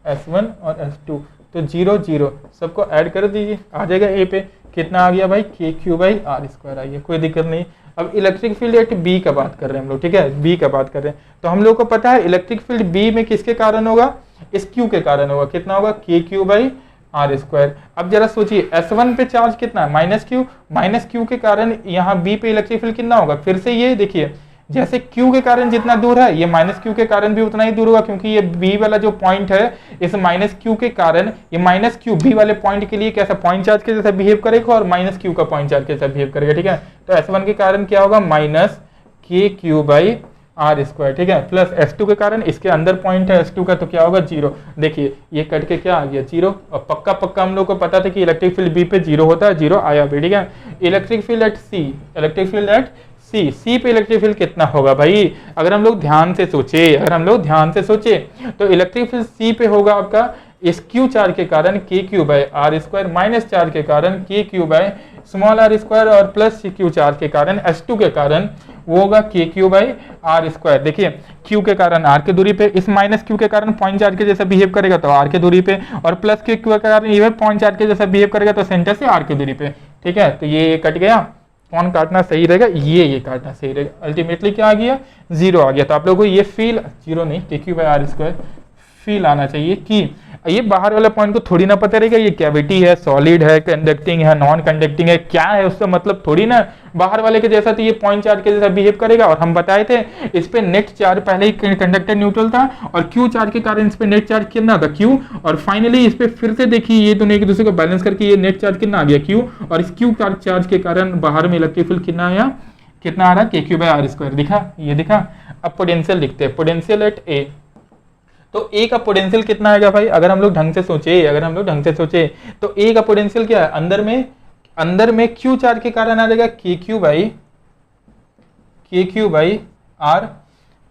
S1 और S2 तो 0 0 सबको ऐड कर दीजिए, आ जाएगा A पे कितना आ गया भाई KQ बाई R स्क्वायर आ गया, कोई दिक्कत नहीं। अब इलेक्ट्रिक फील्ड एट B का बात कर रहे हैं हम लोग, ठीक है, B का बात कर रहे हैं। तो हम लोग को पता है इलेक्ट्रिक फील्ड B में किसके कारण होगा, इस Q के कारण होगा, कितना होगा KQ बाई R स्क्वायर। अब जरा सोचिए S1 पे चार्ज कितना है माइनस Q के कारण यहाँ B पे इलेक्ट्रिक फील्ड कितना होगा, फिर से ये देखिए जैसे Q के कारण जितना दूर है ये माइनस Q के कारण भी उतना ही दूर होगा, क्योंकि ये B वाला जो पॉइंट है इस माइनस Q के कारण ये माइनस Q B वाले पॉइंट के लिए कैसा पॉइंट चार्ज के जैसा बिहेव करेगा और माइनस Q का पॉइंट चार्ज के जैसा बिहेव करेगा, ठीक है। तो S1 के कारण क्या होगा minus KQ by R square, ठीक है, प्लस S2 के कारण इसके अंदर पॉइंट है S2 का तो क्या होगा 0। देखिए ये कट के क्या आ गया 0, और पक्का पक्का हम लोग को पता था कि इलेक्ट्रिक फील्ड B पे 0 होता है, 0 आया भी, ठीक है। Electric field eight C, electric field eight C पे इलेक्ट्रिक फील्ड कितना होगा भाई, अगर हम लोग ध्यान से सोचे तो इलेक्ट्रिक फील्ड C पे होगा आपका इस Q चार्ज के कारण KQ by R square, minus charge के कारण KQ by small r square और प्लस Q चार्ज के कारण S2 के कारण वो होगा KQ बाई R स्क्वायर। देखिए Q के कारण R के दूरी पे, इस माइनस Q के कारण पॉइंट चार्ज के जैसा बिहेव करेगा तो R के दूरी पे, और प्लस Q के कारण ये पॉइंट चार्ज के जैसा बिहेव करेगा तो सेंटर से R के दूरी पे, ठीक है। तो ये कट गया, कौन काटना सही रहेगा, ये काटना सही रहेगा। अल्टीमेटली क्या आ गया 0 आ गया। तो आप लोगों को ये फील 0 नहीं KQ by R square feel आना चाहिए कि ये बाहर वाला पॉइंट को थोड़ी ना पता रहेगा ये कैविटी है, सॉलिड है, कंडक्टिंग है, नॉन कंडक्टिंग है, क्या है उसका मतलब थोड़ी ना बाहर वाले के जैसा, तो ये पॉइंट चार्ज के जैसा बिहेव करेगा। और हम बताए थे इस पे नेट चार्ज पहले ही कंडक्टर न्यूट्रल था और Q चार्ज के कारण इस पे नेट चार्ज कितना था Q, और फाइनली इस पे फिर से देखिए ये दोनों एक दूसरे को बैलेंस करके ये नेट चार्ज कितना आ गया Q, और इस Q चार्ज के कारण बाहर में इलेक्ट्रिक फील्ड कितना आया, कितना आ रहा है KQ बाई R स्क्वायर, दिखा, ये दिखा। अब पोटेंशियल लिखते हैं, पोटेंशियल एट A, तो A का पोटेंशियल कितना आएगा भाई, अगर हम लोग ढंग से सोचे तो A का पोटेंशियल क्या है, अंदर में Q चार्ज के कारण आ जाएगा KQ बाई R।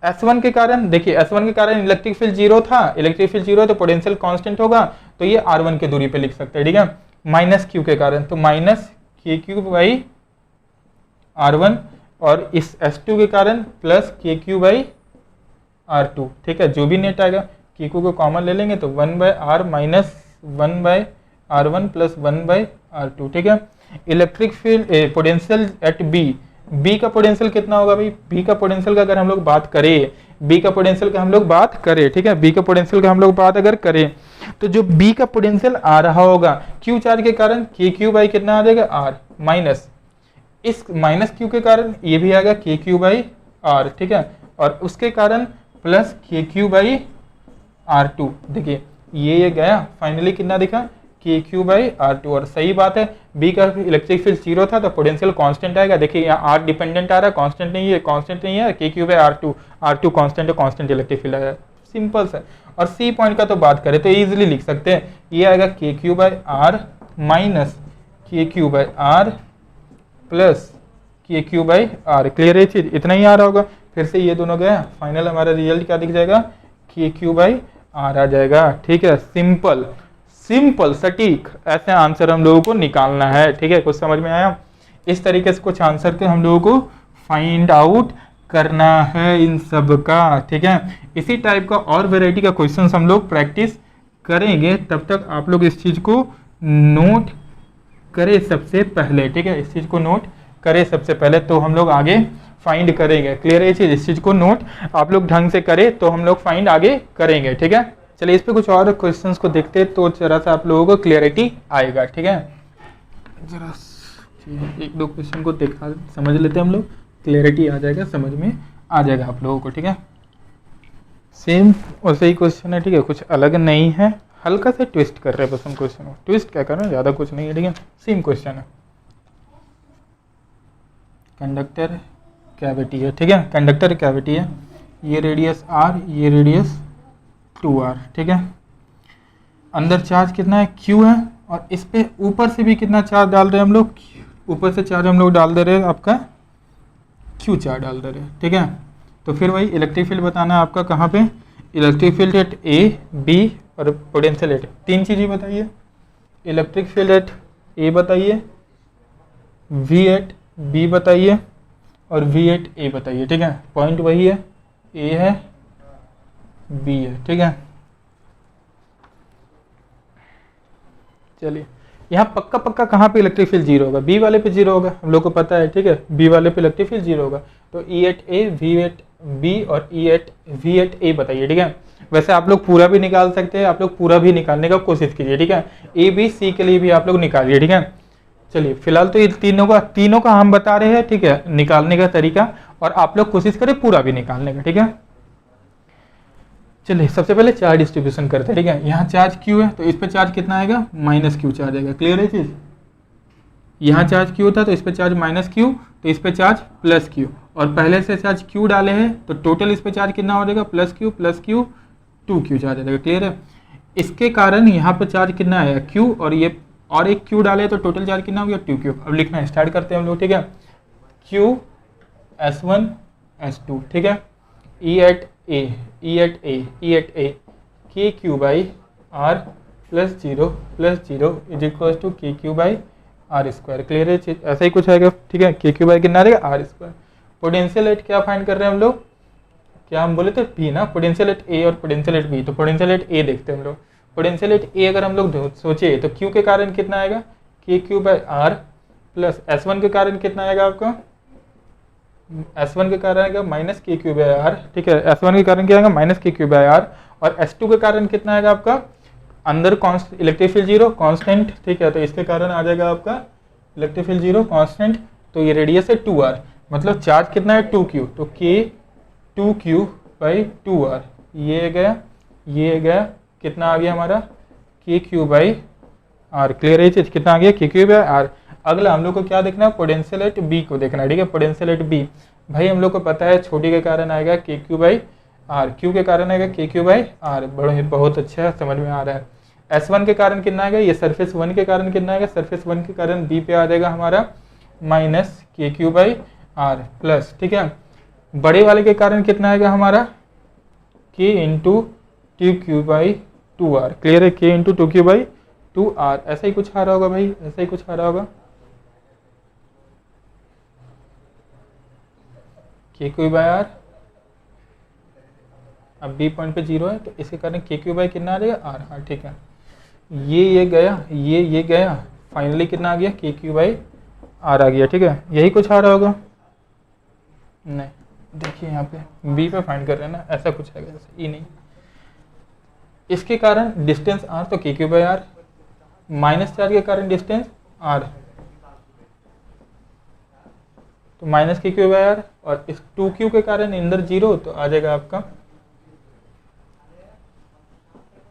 S1 के कारण देखिए, S1 के कारण इलेक्ट्रिक फील्ड 0 था, इलेक्ट्रिक फील्ड 0 है तो पोटेंशियल कांस्टेंट होगा, तो ये R1 के दूरी पे लिख सकते हैं, ठीक है। माइनस Q के कारण तो माइनस KQ बाई R1, और इस S2 के कारण प्लस KQ बाई R2, ठीक है। जो भी नेट आएगा KQ को कॉमन ले लेंगे तो 1 by R minus 1 by R1 plus 1 by R2, ठीक है। Electric field potential at B का पोटेंशियल कितना होगा भाई, B का पोटेंशियल का अगर हम लोग बात करें, B का पोटेंशियल का हम लोग बात करें, ठीक है, B का पोटेंशियल का हम लोग बात अगर करें तो जो B का पोटेंशियल आ रहा होगा Q चार्ज के कारण KQ बाई कितना आ जाएगा R, माइनस इस माइनस Q के कारण ये भी आएगा KQ बाई R, ठीक है, और उसके कारण प्लस KQ बाई R2। देखिए ये गया, फाइनली कितना दिखा के क्यू बाई आर टू। और सही बात है, बी का इलेक्ट्रिक फील्ड 0 था तो पोटेंशियल कांस्टेंट आएगा। देखिए यहाँ आर डिपेंडेंट आ रहा है, कांस्टेंट नहीं है, कांस्टेंट नहीं है, K Q by R two constant है, कांस्टेंट इलेक्ट्रिक फील्ड आएगा, सिंपल सा। और सी पॉइंट का तो बात करें तो इजीली लिख सकते हैं, ये आएगा K Q by R minus K Q by r plus के क्यू बाई आर। क्लियर है चीज, इतना ही आ रहा होगा। फिर से ये दोनों गया, फाइनल हमारा रिजल्ट क्या दिख जाएगा, के क्यू बाई आर आ जाएगा। ठीक है, सिंपल सिंपल सटीक ऐसे आंसर हम लोगों को निकालना है। ठीक है, कुछ समझ में आया? इस तरीके से कुछ आंसर के हम लोगों को फाइंड आउट करना है इन सब का। ठीक है, इसी टाइप का और वैरायटी का क्वेश्चन हम लोग प्रैक्टिस करेंगे। तब तक आप लोग इस चीज को नोट करें सबसे पहले। ठीक है, इस चीज को नोट करें सबसे पहले, तो हम लोग आगे फाइंड करेंगे। क्लियर है ये चीज? इस चीज को नोट आप लोग ढंग से करें तो हम लोग फाइंड आगे करेंगे। ठीक है, चलिए इस पे कुछ और क्वेश्चंस को देखते हैं तो जरा सा आप लोगों को क्लियरिटी आएगा। ठीक है, जरा एक दो क्वेश्चन को देखा समझ लेते हैं हम लोग, क्लियरिटी आ जाएगा, समझ में आ जाएगा आप लोगों को। ठीक है, सेम वैसे ही क्वेश्चन है। ठीक है, कुछ अलग नहीं है, हल्का से ट्विस्ट कर रहे हैं बस हम क्वेश्चन को। ट्विस्ट क्या कर रहे हैं, ज़्यादा कुछ नहीं है। ठीक है, सेम क्वेश्चन है, कंडक्टर कैविटी है। ठीक है, कंडक्टर कैविटी है, ये रेडियस r, ये रेडियस 2r। ठीक है, अंदर चार्ज कितना है, q है, और इस पे ऊपर से भी कितना चार्ज डाल रहे हैं हम लोग, ऊपर से चार्ज हम लोग डाल दे रहे हैं, आपका q चार्ज डाल दे रहे हैं। ठीक है, तो फिर वही इलेक्ट्रिक फील्ड बताना है आपका, कहाँ पे, electric field eight a, b और पोटेंशियल एट, तीन चीज़ें बताइए। इलेक्ट्रिक फील्ड एट a बताइए, v एट b बताइए और v एट a बताइए। ठीक है, पॉइंट वही है, a है b है। ठीक है, चलिए यहाँ पक्का पक्का कहाँ पे इलेक्ट्रिक फील्ड 0 होगा, b वाले पे 0 होगा, हम लोग को पता है। ठीक है, b वाले पे इलेक्ट्रिक फील्ड 0 होगा, तो e at a, v at b और v एट a बताइए। ठीक है, वैसे आप लोग पूरा भी निकाल सकते हैं, आप लोग पूरा भी निकालने का कोशिश कीजिए। ठीक है, a b c के लिए भी आप लोग निकालिए। ठीक है, चलिए फिलहाल तो ये तीनों का हम बता रहे हैं। ठीक है, निकालने का तरीका, और आप लोग कोशिश करें पूरा भी निकालने का। ठीक है, चलिए सबसे पहले चार्ज डिस्ट्रीब्यूशन करते हैं। ठीक है, यहाँ चार्ज q है तो इस पे चार्ज कितना आएगा, माइनस q चार्ज आएगा। क्लियर है चीज? यहाँ चार्ज q था तो इस पे चार्ज माइनस q, तो इस पे चार्ज प्लस q, और पहले से चार्ज q डाले हैं तो टोटल इस पे चार्ज कितना हो जाएगा, प्लस q 2q चार्ज आ जाएगा। क्लियर है? इसके कारण यहाँ पे चार्ज कितना आएगा, q, और ये और एक q डाले तो टोटल चार्ज कितना हो गया, 2q। अब लिखना स्टार्ट करते हैं हम लोग। ठीक है, q s1 s2। ठीक है, e at a k Q by r plus zero is equal to k Q by are square. Clear है चीज? ऐसा ही कुछ आएगा। ठीक है, के क्यू बाई कितना रहेगा, आर स्क्वायर। पोटेंशियल एट क्या फाइंड कर रहे हैं हम लोग, क्या हम बोले थे, पी ना, पोटेंशियल एट ए और पोटेंशियल एट बी। तो पोटेंशियल एट ए देखते हैं हम लोग। पोटेंशियल एट ए अगर हम लोग सोचे तो क्यू के कारण कितना आएगा, K Q by r plus S1 के कारण कितना आएगा आपका, S1 के कारण आएगा minus K Q by are. ठीक है, S1 के कारण क्या आएगा, minus K Q by R, और S2 के कारण कितना आएगा आपका, अंदर इलेक्ट्रिक फील्ड 0 कांस्टेंट। ठीक है, तो इसके कारण आ जाएगा आपका इलेक्ट्रिक फील्ड 0 कांस्टेंट, तो ये रेडियस है 2r, मतलब चार्ज कितना है 2q, तो k 2q बाई 2r। ये गया कितना आ गया हमारा, के क्यू बाई आर। क्लियर है चीज? कितना आ गया, के क्यू बाई आर। अगला हम लोग को क्या देखना है, पोटेंशियल एट बी को देखना है। ठीक है, पोटेंशियल एट बी भाई हम लोग को पता है, छोटी के कारण आएगा K Q by are, Q के कारण आएगा के क्यू बाई आर। बहुत अच्छा है, समझ में आ रहा है। S1 के कारण कितना आएगा, ये सरफेस 1 के कारण कितना आएगा, सरफेस 1 के कारण बी पे आ जाएगा हमारा minus K Q by r plus. ठीक है, बड़े वाले के कारण कितना आएगा हमारा, के into two Q by 2r। Clear है, के इंटू 2q बाई 2r। ऐसा ही कुछ आ रहा होगा भाई, ऐसा ही कुछ आ रहा होगा, के क्यू बाई आर। अब बी पॉइंट पे 0 है तो इसके कारण के क्यू बाई कितना आ जाएगा, आर। हाँ ठीक है, ये गया, ये गया, फाइनली कितना आ गया, के क्यू बाई आर आ गया। ठीक है, यही कुछ आ रहा होगा, नहीं देखिए यहाँ पे बी पे फाइंड कर रहे हैं ना, ऐसा कुछ आएगा, ऐसा ई नहीं। इसके कारण डिस्टेंस आर, तो K Q by R, minus charge के कारण डिस्टेंस आर, तो minus K Q by R, और इस 2q के कारण अंदर 0 तो आ जाएगा आपका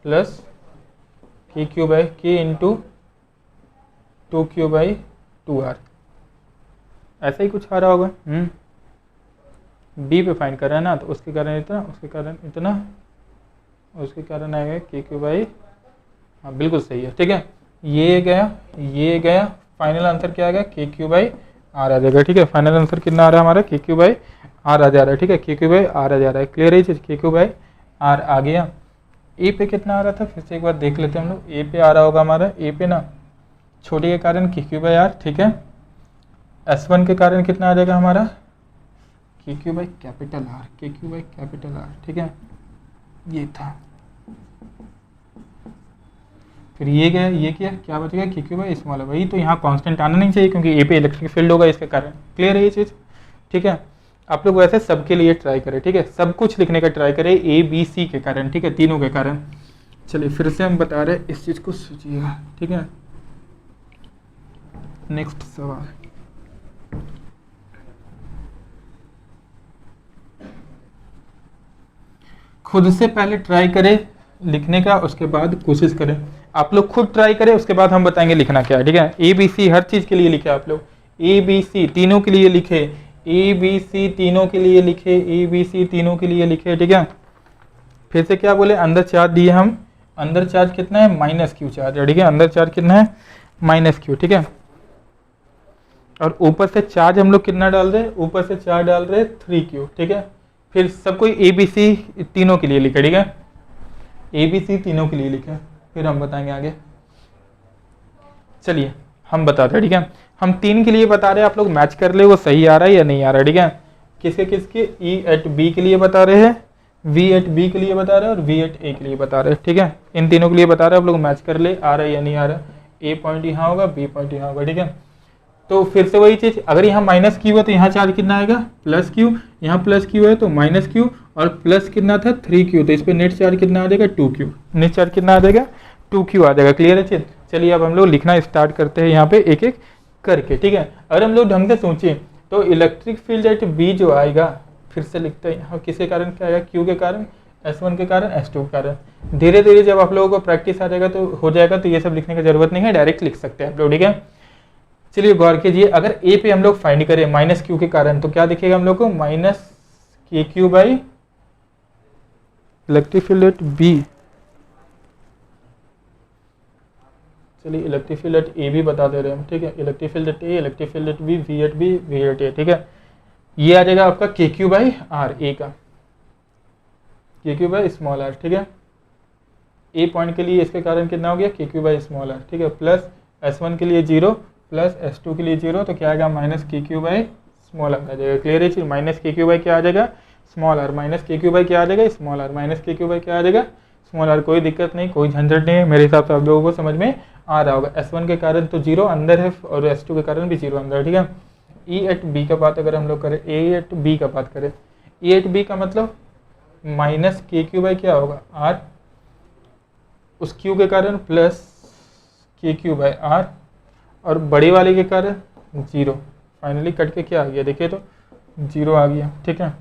प्लस के क्यू बाई के इंटू 2q/2r, ऐसा ही कुछ आ रहा होगा। बी पे फाइंड कर रहा है ना, तो उसके कारण इतना, उसके कारण इतना, उसके कारण आएगा के क्यू बाई, हाँ बिल्कुल सही है, ठीक है। ये गया, फाइनल आंसर क्या आ गया, के क्यू बाई आर आ जाएगा, ठीक है। फाइनल आंसर कितना आ रहा है हमारा, के क्यू बाई आर आ जा रहा है, ठीक है। के क्यू बाई आर आ जा रहा है, क्लियर है ये चीज़, के क्यू बाई आर आ गया। ए पे कितना आ रहा था, फिर से एक बार देख लेते हैं हम लोग। ए पे आ रहा होगा हमारा, ए पे ना छोटे के कारण के क्यू बाई आर, ठीक है। S1 के कारण कितना आ जाएगा हमारा, के क्यू बाई कैपिटल आर, के क्यू बाई कैपिटल आर, ठीक है। ये था, फिर ये गया, ये क्या बचेगा, के क्यू बाई स्मॉल है, वही तो यहाँ कांस्टेंट आना नहीं चाहिए क्योंकि ए पे इलेक्ट्रिक फील्ड होगा इसके कारण, क्लियर है ये चीज़, ठीक है। आप लोग वैसे सबके लिए ट्राई करें, ठीक है, सब कुछ लिखने का ट्राई करें ए बी सी के कारण, ठीक है, तीनों के कारण। चलिए फिर से हम बता रहे इस चीज़ को सोचिएगा, ठीक है। नेक्स्ट सवाल, खुद से पहले ट्राई करें लिखने का, उसके बाद कोशिश करें। आप लोग खुद ट्राई करें, उसके बाद हम बताएंगे लिखना क्या है, ठीक है। ए बी सी हर चीज़ के लिए लिखे आप लोग, ए बी सी तीनों के लिए लिखे, ए बी सी तीनों के लिए लिखे, ए बी सी तीनों के लिए लिखे, ठीक है। फिर से क्या बोले, अंदर चार्ज दिए हम, अंदर चार्ज कितना है, -q चार्ज है, ठीक है। अंदर चार्ज कितना है, -q, ठीक है। और ऊपर से चार्ज हम लोग कितना डाल रहे हैं, ऊपर से चार्ज डाल रहे हैं 3q, ठीक है। फिर सबको ए बी सी तीनों के लिए लिखे, ठीक है, ए बी सी तीनों के लिए लिखे, फिर हम बताएंगे आगे। चलिए हम बताते हैं, ठीक है। हम 3 के लिए बता रहे हैं, आप लोग मैच कर ले वो सही आ रहा है या नहीं आ रहा है, ठीक है। किसके किसके, ई एट बी के लिए बता रहे हैं, वी एट बी के लिए बता रहे हैं और वी एट ए के लिए बता रहे हैं, ठीक है। इन तीनों के लिए बता रहे हैं, आप लोग मैच कर ले आ रहा है या नहीं आ रहा है। ए पॉइंट यहाँ होगा, बी पॉइंट यहाँ होगा, ठीक है। तो फिर से वही चीज़, अगर यहाँ -q है तो यहाँ चार्ज कितना आएगा, +q, यहाँ +q है तो -q, और प्लस कितना था 3q, तो इस पर नेट चार्ज कितना आ जाएगा 2q, नेट चार्ज कितना आ जाएगा 2q आ जाएगा, क्लियर है चीज। चलिए अब हम लोग लिखना स्टार्ट करते हैं यहाँ पे एक एक करके, ठीक है। अगर हम लोग ढंग से सोचें तो इलेक्ट्रिक फील्ड एट बी जो आएगा, फिर से लिखते हैं यहाँ, किसके कारण क्या आएगा, q के कारण, S1 के कारण, S2 के कारण। धीरे धीरे जब आप लोगों को प्रैक्टिस आ जाएगा तो हो जाएगा, तो ये सब लिखने की जरूरत नहीं है, डायरेक्ट लिख सकते हैं आप लोग, ठीक है। चलिए गौर कीजिए, अगर ए पे हम लोग फाइंड करें -q के कारण, तो क्या दिखेगा हम लोग को, -kq by electric field at B. चलिए इलेक्ट्रिक फील्ड एट ए भी बता दे रहे हैं हम, ठीक है। Electric field at A, electric field at B, V at B, V at A, ठीक है। ये आ जाएगा आपका के क्यू बाई आर, ए का के क्यू बाई स्मॉल आर, ठीक है। ए पॉइंट के लिए इसके कारण कितना हो गया, के क्यू बाई स्मॉल आर, ठीक है, प्लस S1 के लिए 0 प्लस S2 के लिए 0, तो क्या आएगा -kq बाई स्मॉल आर आ जाएगा, क्लियर है चीज। -kq बाई क्या आ जाएगा, स्मॉल आर, -kq बाई क्या आ जाएगा, स्मॉल आर, -kq बाई क्या आ जाएगा, स्मॉल आर। कोई दिक्कत नहीं, कोई झंझट नहीं है, मेरे हिसाब से आप लोगों को समझ में आ रहा होगा। S1 के कारण तो 0 अंदर है और S2 के कारण भी 0 अंदर है, ठीक है। ई एट बी का बात अगर हम लोग करें, ए एट बी का बात करें, ई एट बी का मतलब -kq बाई क्या होगा, आर, उस q के कारण प्लस kq बाई आर, और बड़ी वाले के कारण 0, फाइनली कट के क्या आ गया, देखिए तो 0 आ गया, ठीक है।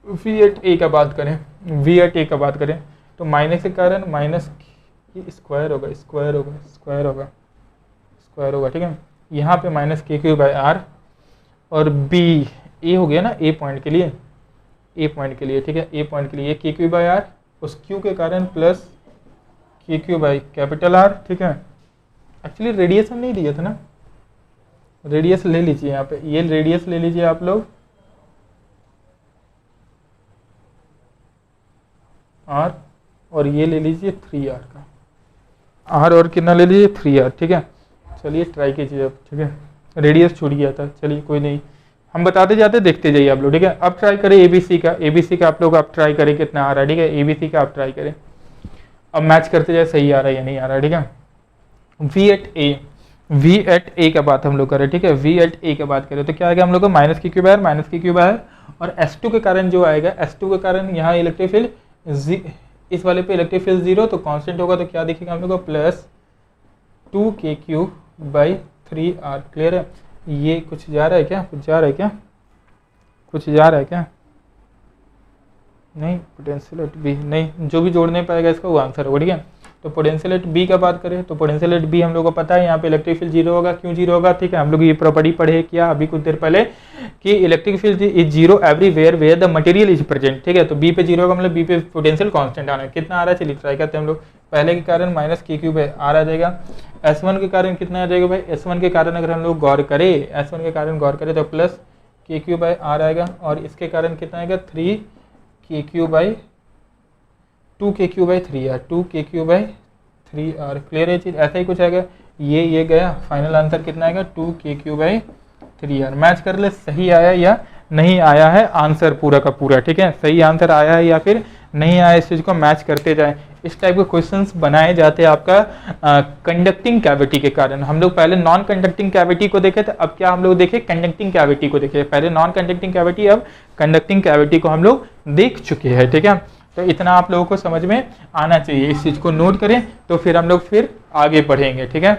वी एट ए का बात करें, वी एट ए का बात करें तो माइनस के कारण माइनस स्क्वायर होगा, स्क्वायर होगा, स्क्वायर होगा, स्क्वायर होगा, ठीक है। यहाँ पे -kq बाई आर, और बी ए हो गया ना, ए पॉइंट के लिए, ए पॉइंट के लिए, ठीक है, ए पॉइंट के लिए kq बाई आर, उस q के कारण plus kq by capital R, ठीक है। एक्चुअली रेडियस हम नहीं दिया था ना, रेडियस ले लीजिए यहाँ पे, ये रेडियस ले लीजिए आप लोग, R, और ये ले लीजिए 3R का, R और कितना ले लीजिए 3R, ठीक है। चलिए ट्राई कीजिए अब, ठीक है। रेडियस छूट गया था, चलिए कोई नहीं, हम बताते जाते देखते जाइए आप लोग, ठीक है। अब ट्राई करें ABC का, ABC का आप लोग आप ट्राई करें कितना आ रहा है, ठीक है। ABC का आप ट्राई करें, अब मैच करते जाए सही आ रहा है या नहीं आ रहा है, ठीक है। वी एट ए का बात हम लोग करें, ठीक है। वी एट ए का बात करें तो क्या आएगा हम लोग को, -kq by R, -kq by R, और S2 के कारण जो आएगा, S2 के कारण यहाँ इलेक्ट्रिक फील्ड, इस वाले पे इलेक्ट्रिक फील्ड 0, तो कांस्टेंट होगा, तो क्या दिखेगा हम लोग को, plus 2kq by 3r, clear है। ये कुछ जा रहा है क्या, कुछ जा रहा है क्या, कुछ जा रहा है क्या, नहीं, पोटेंशियल एट बी नहीं, जो भी जोड़ने पाएगा इसका वो आंसर होगा, ठीक है। तो पोटेंशियल एट बी का बात करें तो पोटेंशियल एट बी हम लोग को पता है यहाँ पे इलेक्ट्रिक फील्ड जीरो होगा। क्यों जीरो होगा? ठीक है, हम लोग ये प्रॉपर्टी पढ़े किया अभी कुछ देर पहले कि electric field is zero everywhere where the material is present. ठीक है, तो बी पे जीरो होगा मतलब बी पे पोटेंशियल कांस्टेंट आना है। कितना आ रहा है चलिए ट्राई करते हैं हम लोग। पहले के कारण माइनस के क्यूब है आर आ जाएगा। S1 के कारण कितना आ जाएगा भाई? S1 के कारण अगर हम लोग गौर करें, S1 के कारण गौर करें तो प्लस के क्यू बाई आर आएगा और इसके कारण कितना आएगा? 3 के क्यू बाई 2 के क्यू बाई 3 आर, 2 के क्यू बाई 3 आर। क्लियर है चीज? ऐसा ही कुछ आएगा। ये गया, फाइनल आंसर कितना आएगा? 2 के क्यू बाई 3 आर। मैच कर ले सही आया या नहीं आया है आंसर पूरा का पूरा। ठीक है, सही आंसर आया है या फिर नहीं आया, इस चीज को मैच करते जाएं। इस टाइप के क्वेश्चंस बनाए जाते हैं आपका कंडक्टिंग कैविटी के कारण। हम लोग पहले नॉन कंडक्टिंग कैविटी को देखे थे, अब क्या हम लोग देखे? कंडक्टिंग कैविटी को देखे। पहले नॉन कंडक्टिंग कैविटी, अब कंडक्टिंग कैविटी को हम लोग देख चुके हैं। ठीक है, तो इतना आप लोगों को समझ में आना चाहिए। इस चीज को नोट करें तो फिर हम लोग फिर आगे बढ़ेंगे। ठीक है।